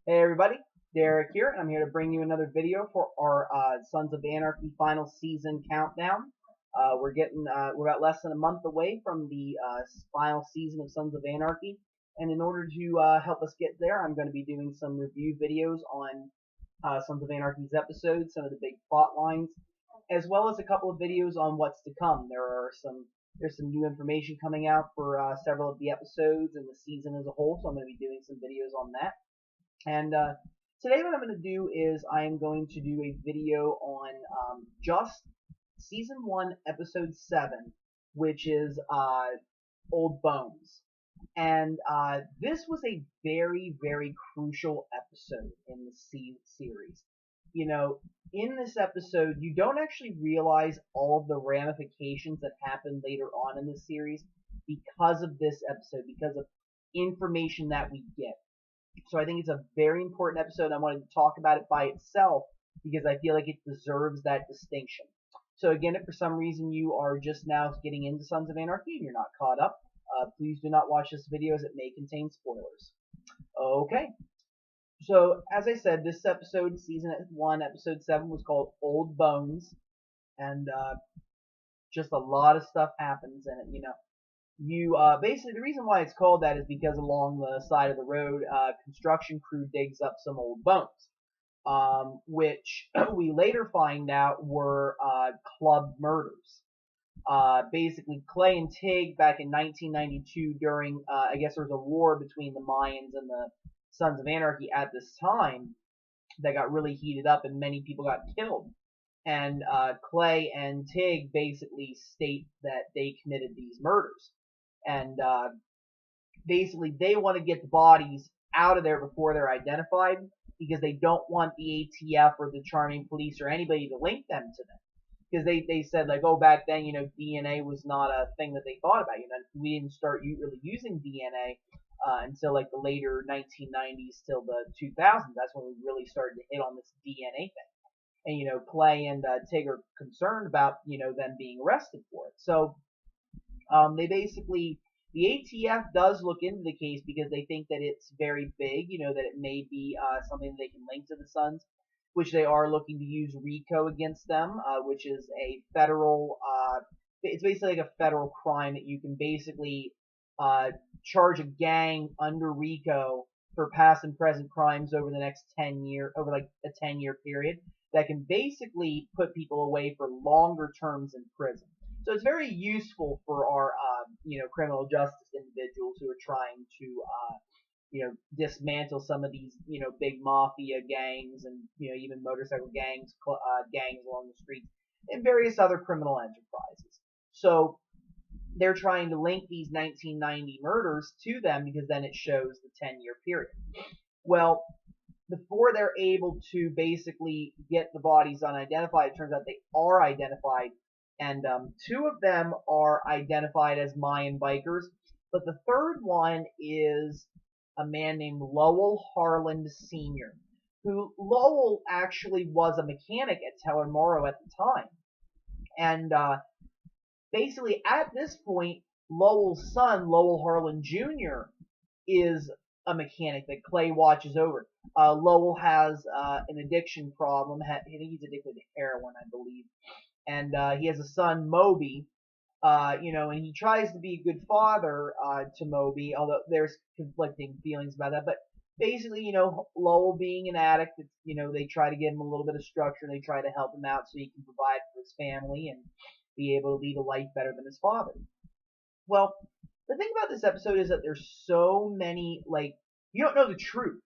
Hey everybody, Derek here, and I'm here to bring you another video for our Sons of Anarchy final season countdown. We're about less than a month away from the final season of Sons of Anarchy, and in order to help us get there, I'm going to be doing some review videos on Sons of Anarchy's episodes, some of the big plot lines, as well as a couple of videos on what's to come. There's some new information coming out for several of the episodes and the season as a whole, so I'm going to be doing some videos on that. And today what I'm going to do is I am going to do a video on just season 1, episode 7, which is Old Bones. And this was a very, very crucial episode in the series. You know, in this episode, you don't actually realize all of the ramifications that happen later on in the series because of this episode, because of information that we get. So I think it's a very important episode. I wanted to talk about it by itself because I feel like it deserves that distinction. So again, if for some reason you are just now getting into Sons of Anarchy and you're not caught up, please do not watch this video as it may contain spoilers. Okay, so as I said, this episode, season 1, episode 7, was called Old Bones, and just a lot of stuff happens in it. Basically the reason why it's called that is because along the side of the road, construction crew digs up some old bones, which we later find out were club murders. Basically, Clay and Tig back in 1992 during, I guess there was a war between the Mayans and the Sons of Anarchy at this time that got really heated up and many people got killed. And Clay and Tig basically state that they committed these murders. And basically they want to get the bodies out of there before they're identified because they don't want the ATF or the charming police or anybody to link them to them. Because they said, like, oh, back then, DNA was not a thing that they thought about. We didn't start really using DNA until, like, the later 1990s till the 2000s. That's when we really started to hit on this DNA thing. And, Clay and Tig are concerned about, them being arrested for it. So they basically, the ATF does look into the case because they think that it's very big, that it may be something they can link to the Suns, which they are looking to use RICO against them, which is a federal, it's basically like a federal crime that you can basically charge a gang under RICO for past and present crimes over the next 10 year, over like a 10-year period that can basically put people away for longer terms in prison. So it's very useful for our, criminal justice individuals who are trying to, dismantle some of these, big mafia gangs and, even motorcycle gangs, gangs along the streets and various other criminal enterprises. So they're trying to link these 1990 murders to them because then it shows the 10-year period. Well, before they're able to basically get the bodies unidentified, it turns out they are identified, and 2 of them are identified as Mayan bikers, but the third one is a man named Lowell Harland Sr., who Lowell actually was a mechanic at Teller Morrow at the time. And basically at this point, Lowell's son, Lowell Harland Jr., is a mechanic that Clay watches over. Lowell has an addiction problem. I think he's addicted to heroin, I believe. And he has a son, Moby, and he tries to be a good father to Moby, although there's conflicting feelings about that. But basically, Lowell being an addict, they try to give him a little bit of structure. They try to help him out so he can provide for his family and be able to lead a life better than his father. Well, the thing about this episode is that there's so many, like, you don't know the truth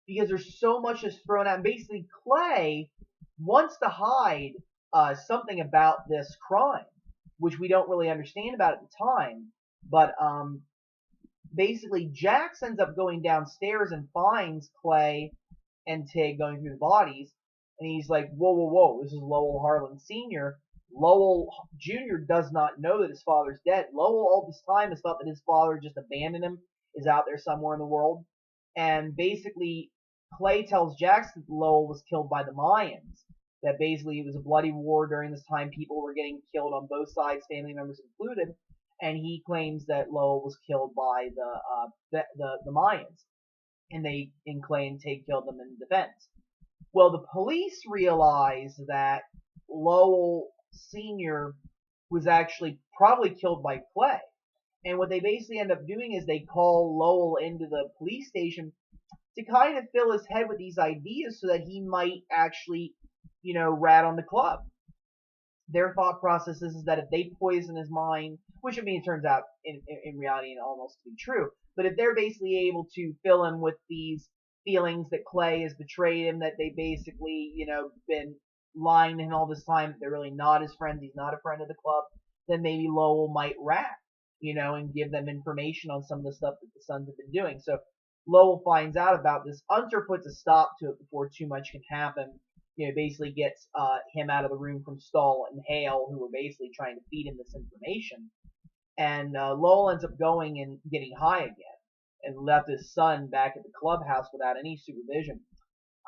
because there's so much that's thrown out. And basically, Clay wants to hide something about this crime, which we don't really understand about at the time. But basically, Jax ends up going downstairs and finds Clay and Tig going through the bodies, and he's like, whoa, whoa, whoa, this is Lowell Harland Sr. Lowell Jr. does not know that his father's dead. Lowell all this time has thought that his father just abandoned him, is out there somewhere in the world. And basically, Clay tells Jax that Lowell was killed by the Mayans. That basically it was a bloody war during this time. People were getting killed on both sides, family members included. And he claims that Lowell was killed by the Mayans. and Clay and Tate killed them in defense. Well, the police realize that Lowell Sr. was actually probably killed by Clay. And what they basically end up doing is they call Lowell into the police station to kind of fill his head with these ideas so that he might actually, rat on the club. Their thought process is that if they poison his mind, which I mean it turns out in reality almost to be true, but if they're basically able to fill him with these feelings that Clay has betrayed him, that they basically, been lying to him all this time, that they're really not his friends, he's not a friend of the club, then maybe Lowell might rat, and give them information on some of the stuff that the Sons have been doing. So Lowell finds out about this. Hunter puts a stop to it before too much can happen. Basically gets him out of the room from Stahl and Hale, who were basically trying to feed him this information. And Lowell ends up going and getting high again and left his son back at the clubhouse without any supervision.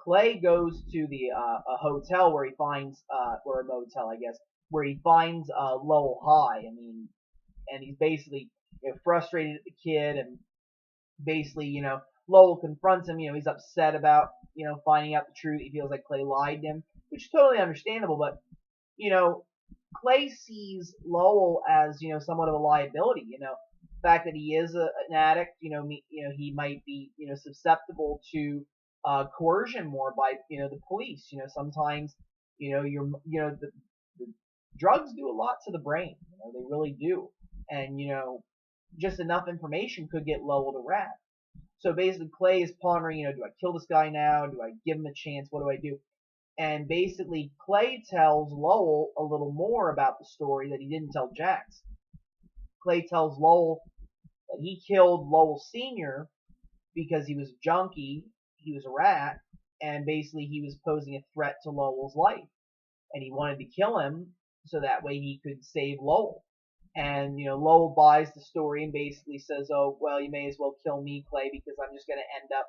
Clay goes to the a hotel where he finds, or a motel, I guess, where he finds Lowell high. I mean, and he's basically frustrated at the kid, and basically, Lowell confronts him. He's upset about, finding out the truth. He feels like Clay lied to him, which is totally understandable. But, Clay sees Lowell as, somewhat of a liability. The fact that he is an addict, he might be, susceptible to coercion more by, the police. Sometimes, the drugs do a lot to the brain. They really do. And, just enough information could get Lowell to rat. So basically, Clay is pondering, do I kill this guy now? Do I give him a chance? What do I do? And basically, Clay tells Lowell a little more about the story that he didn't tell Jax. Clay tells Lowell that he killed Lowell Sr. because he was a junkie, he was a rat, and basically he was posing a threat to Lowell's life. And he wanted to kill him so that way he could save Lowell. And, Lowell buys the story and basically says, oh, well, you may as well kill me, Clay, because I'm just going to end up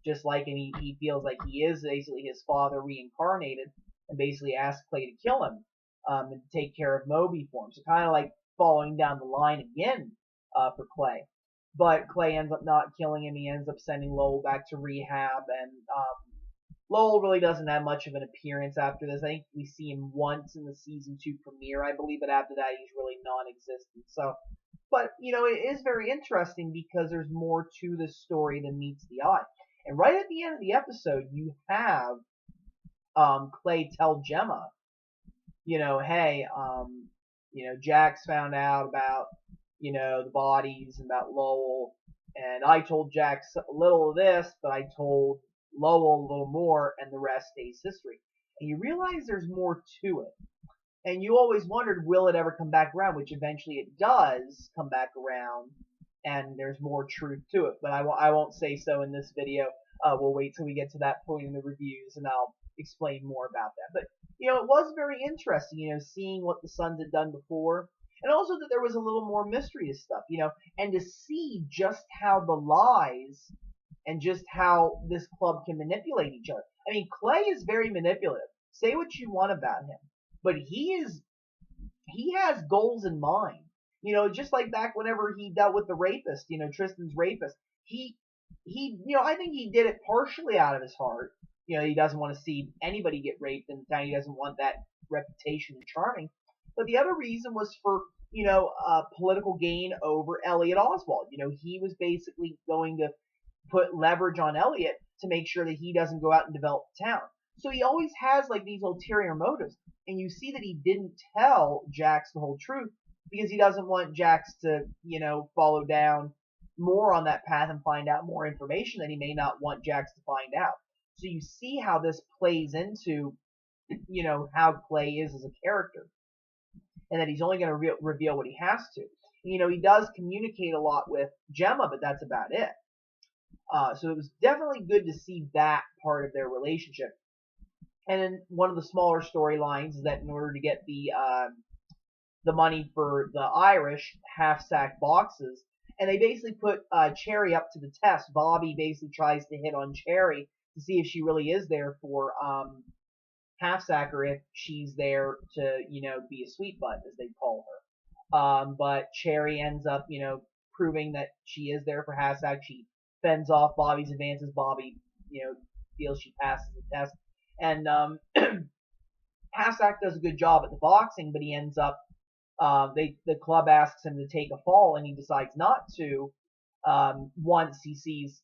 just like him. He feels like he is basically his father reincarnated, and basically asks Clay to kill him and take care of Moby for him. So kind of like following down the line again for Clay. But Clay ends up not killing him. He ends up sending Lowell back to rehab, and Lowell really doesn't have much of an appearance after this. I think we see him once in the season 2 premiere, I believe, but after that he's really non-existent. So, but it is very interesting because there's more to this story than meets the eye. And right at the end of the episode, you have Clay tell Gemma, hey, Jax found out about the bodies and about Lowell, and I told Jax a little of this, but I told Lowell a little more, and the rest stays history. And you realize there's more to it. And you always wondered, will it ever come back around? Which eventually it does come back around, and there's more truth to it. But I won't say so in this video. We'll wait till we get to that point in the reviews, and I'll explain more about that. But, it was very interesting, seeing what the Sons had done before. And also that there was a little more mystery to stuff, and to see just how the lies and just how this club can manipulate each other. I mean, Clay is very manipulative. Say what you want about him, but he has goals in mind. Just like back whenever he dealt with the rapist, Tristan's rapist, he, I think he did it partially out of his heart. He doesn't want to see anybody get raped, and he doesn't want that reputation of charming. But the other reason was for, political gain over Elliot Oswald. He was basically going to put leverage on Elliot to make sure that he doesn't go out and develop the town. So he always has like these ulterior motives. And you see that he didn't tell Jax the whole truth because he doesn't want Jax to, follow down more on that path and find out more information that he may not want Jax to find out. So you see how this plays into, how Clay is as a character. And that he's only going to reveal what he has to. He does communicate a lot with Gemma, but that's about it. So it was definitely good to see that part of their relationship. And then one of the smaller storylines is that in order to get the money for the Irish half-sack boxes, and they basically put Cherry up to the test. Bobby basically tries to hit on Cherry to see if she really is there for half-sack or if she's there to, be a sweet butt, as they call her. But Cherry ends up, proving that she is there for half-sack. She fends off Bobby's advances. Bobby, feels she passes the test, and Hassack does a good job at the boxing, but he ends up the club asks him to take a fall, and he decides not to. Once he sees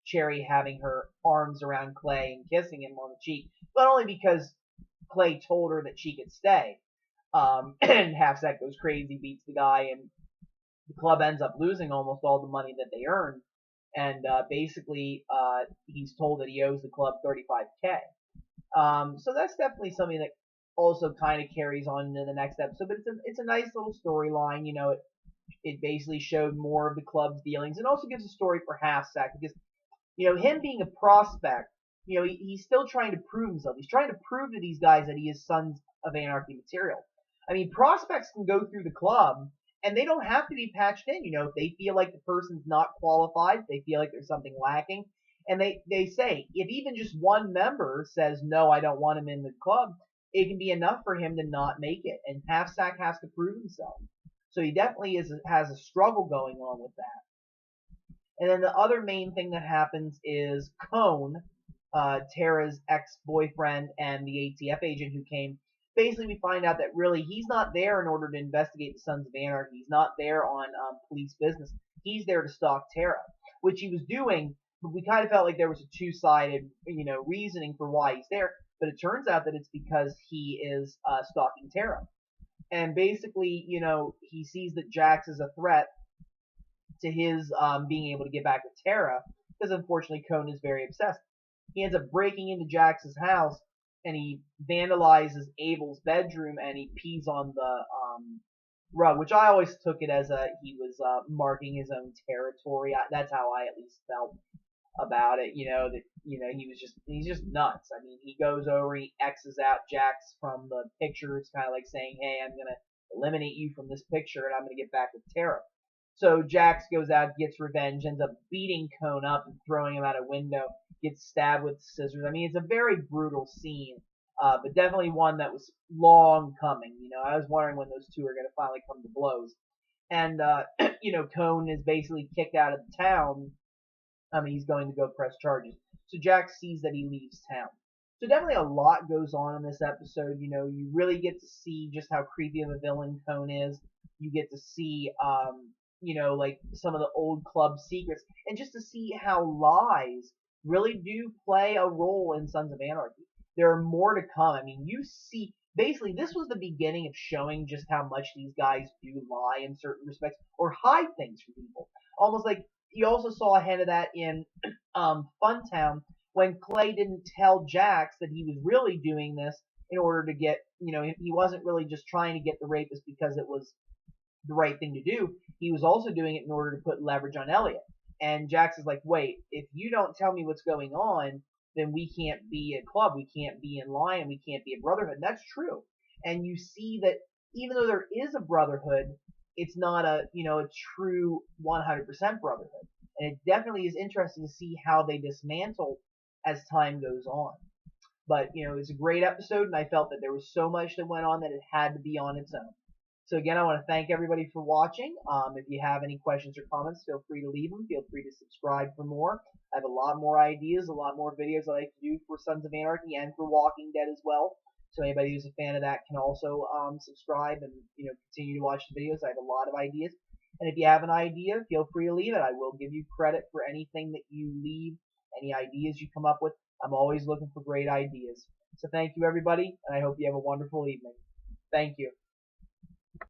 Cherry having her arms around Clay and kissing him on the cheek, but only because Clay told her that she could stay. And Halfsack goes crazy, beats the guy, and the club ends up losing almost all the money that they earned. And basically, he's told that he owes the club $35K. So that's definitely something that also kind of carries on into the next episode. But it's a nice little storyline. It basically showed more of the club's dealings, and also gives a story for Halfsack because him being a prospect, he's still trying to prove himself. He's trying to prove to these guys that he is Sons of Anarchy material. I mean, prospects can go through the club, and they don't have to be patched in. If they feel like the person's not qualified, if they feel like there's something lacking, and they say, if even just one member says, no, I don't want him in the club, it can be enough for him to not make it, and Halfsack has to prove himself. So he definitely has a struggle going on with that. And then the other main thing that happens is Cone, Tara's ex-boyfriend and the ATF agent who came. Basically, we find out that really he's not there in order to investigate the Sons of Anarchy. He's not there on police business. He's there to stalk Tara, which he was doing, but we kind of felt like there was a two-sided, reasoning for why he's there. But it turns out that it's because he is stalking Tara. And basically, he sees that Jax is a threat to his being able to get back with Tara, because unfortunately Cone is very obsessed. He ends up breaking into Jax's house, and he vandalizes Abel's bedroom, and he pees on the rug, which I always took it as he was marking his own territory. That's how I at least felt about it. He's just nuts. I mean, he goes over, he X's out Jax from the picture. It's kind of like saying, hey, I'm gonna eliminate you from this picture, and I'm gonna get back with Tara. So Jax goes out, gets revenge, ends up beating Cone up and throwing him out a window, gets stabbed with scissors. I mean, it's a very brutal scene, but definitely one that was long coming. I was wondering when those two are going to finally come to blows. And, Cone is basically kicked out of the town. He's going to go press charges. So Jax sees that he leaves town. So definitely a lot goes on in this episode. You really get to see just how creepy of a villain Cone is. You get to see, like some of the old club secrets, and just to see how lies really do play a role in Sons of Anarchy. There are more to come. I mean, you see, basically, this was the beginning of showing just how much these guys do lie in certain respects, or hide things from people. Almost like, you also saw a hint of that in Funtown, when Clay didn't tell Jax that he was really doing this in order to get, he wasn't really just trying to get the rapist because it was the right thing to do. He was also doing it in order to put leverage on Elliot. And Jax is like, wait, if you don't tell me what's going on, then we can't be a club, we can't be in line, and we can't be a brotherhood. And that's true. And you see that even though there is a brotherhood, it's not a true 100% brotherhood. And it definitely is interesting to see how they dismantle as time goes on. But, it's a great episode, and I felt that there was so much that went on that it had to be on its own. So again, I want to thank everybody for watching. If you have any questions or comments, feel free to leave them. Feel free to subscribe for more. I have a lot more ideas, a lot more videos I like to do for Sons of Anarchy and for Walking Dead as well. So anybody who's a fan of that can also subscribe and continue to watch the videos. I have a lot of ideas. And if you have an idea, feel free to leave it. I will give you credit for anything that you leave, any ideas you come up with. I'm always looking for great ideas. So thank you, everybody, and I hope you have a wonderful evening. Thank you.